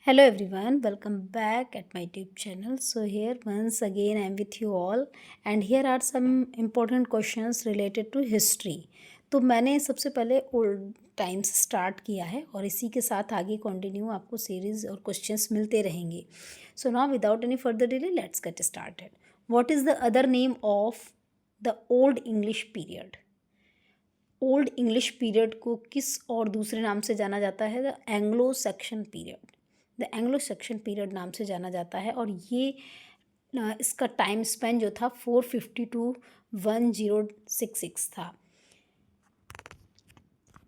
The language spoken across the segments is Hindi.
Hello everyone, welcome back at my YouTube channel. So here once again I am with you all and here are some important questions related to history. तो मैंने सबसे पहले ओल्ड टाइम्स स्टार्ट किया है और इसी के साथ आगे कंटिन्यू आपको सीरीज और क्वेश्चंस मिलते रहेंगे. So now without any further delay let's get started. What is the other name of the old English period? Old English period को किस और दूसरे नाम से जाना जाता है? The Anglo Saxon period. The Anglo Saxon period नाम से जाना जाता है और ये इसका टाइम स्पेन जो था 450 टू 1066 था.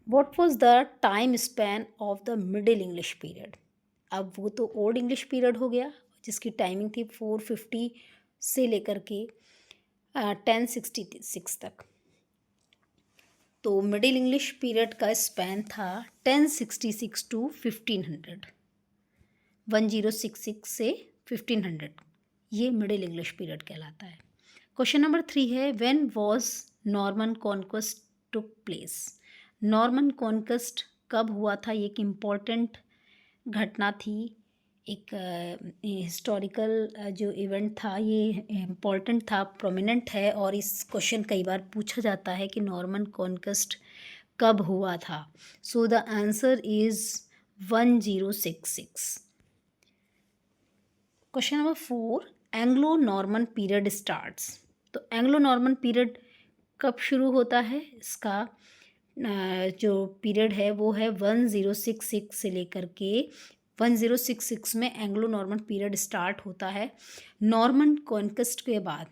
What was the time span of the middle English period? अब वो तो ओल्ड इंग्लिश पीरियड हो गया जिसकी टाइमिंग थी 450 से लेकर के 1066 तक. तो मिडिल इंग्लिश पीरियड का स्पैन था 1066 टू 1500. 1066 से 1500 ये मिडिल इंग्लिश पीरियड कहलाता है. क्वेश्चन नंबर 3 है when was Norman conquest took place? Norman conquest कब हुआ था? ये एक इम्पॉर्टेंट घटना थी, एक हिस्टोरिकल जो इवेंट था, ये इम्पॉर्टेंट था, प्रोमिनेंट है और इस क्वेश्चन कई बार पूछा जाता है कि नॉर्मन कॉन्क्वेस्ट कब हुआ था. So the answer is 1066. Question number 4 Anglo Norman period starts. तो एंग्लो नॉर्मन पीरियड कब शुरू होता है? इसका जो पीरियड है वो है 1066 से लेकर के 1066 में एंग्लो नॉर्मन पीरियड स्टार्ट होता है नॉर्मन कॉन्क्वेस्ट के बाद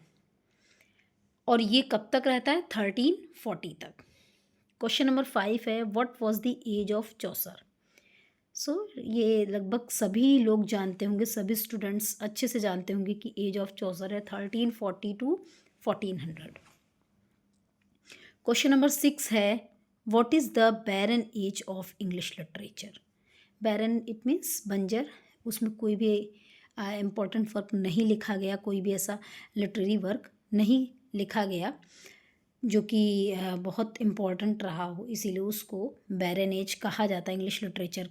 और ये कब तक रहता है? 1340 तक. क्वेश्चन नंबर 5 है what was the age of Chaucer? So ये लगभग सभी लोग जानते होंगे, सभी स्टूडेंट्स अच्छे से जानते होंगे कि एज ऑफ चौसर है 1340 टू 1400. क्वेश्चन नंबर 6 है what is the barren age of English literature? Barren it means बंजर. उसमें कोई भी इम्पोर्टेंट वर्क नहीं लिखा गया, कोई भी ऐसा लिटरेरी वर्क नहीं लिखा गया जो कि बहुत इम्पॉर्टेंट रहा हो, इसीलिए उसको बैरन एज कहा जाता है इंग्लिश लिटरेचर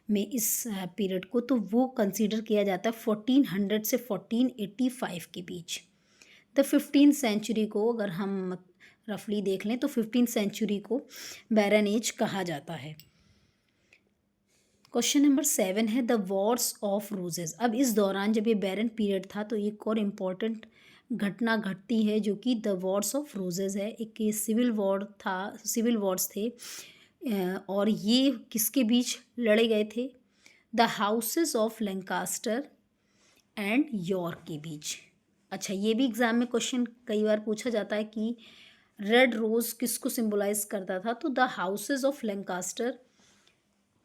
में इस पीरियड को. तो वो कंसीडर किया जाता है 1400 से 1485 के बीच. द 15th सेंचुरी को अगर हम रफली देख लें तो 15th सेंचुरी को बैरन एज कहा जाता है. क्वेश्चन नंबर 7 है द वॉर्स ऑफ रोजेज. अब इस दौरान जब ये बैरन पीरियड था तो एक और इम्पॉर्टेंट घटना घटती है जो कि द वॉर्स ऑफ रोजेज है. एक ये सिविल वॉर था, सिविल वॉर्स थे और ये किसके बीच लड़े गए थे? The houses of Lancaster and York के बीच. अच्छा, ये भी एग्ज़ाम में क्वेश्चन कई बार पूछा जाता है कि रेड रोज़ किसको सिंबलाइज करता था? तो द हाउसेस ऑफ लैंकास्टर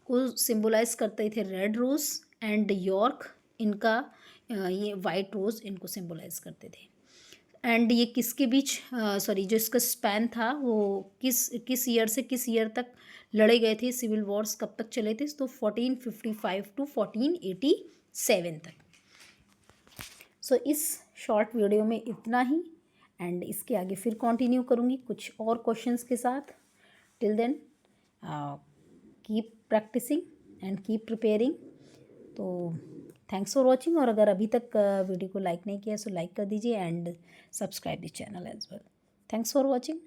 को सिंबलाइज करते थे रेड रोज़ एंड यॉर्क इनका ये वाइट रोज़ इनको सिंबलाइज करते थे. एंड ये किसके बीच जो इसका स्पैन था वो किस ईयर से किस ईयर तक लड़े गए थे? सिविल वॉर्स कब तक चले थे? तो 1455 टू 1487 तक. सो इस शॉर्ट वीडियो में इतना ही एंड इसके आगे फिर कंटिन्यू करूँगी कुछ और क्वेश्चंस के साथ. Till then keep practicing and keep preparing. तो थैंक्स फॉर वॉचिंग और अगर अभी तक वीडियो को लाइक नहीं किया सो लाइक कर दीजिए and subscribe the channel as well. Thanks for watching.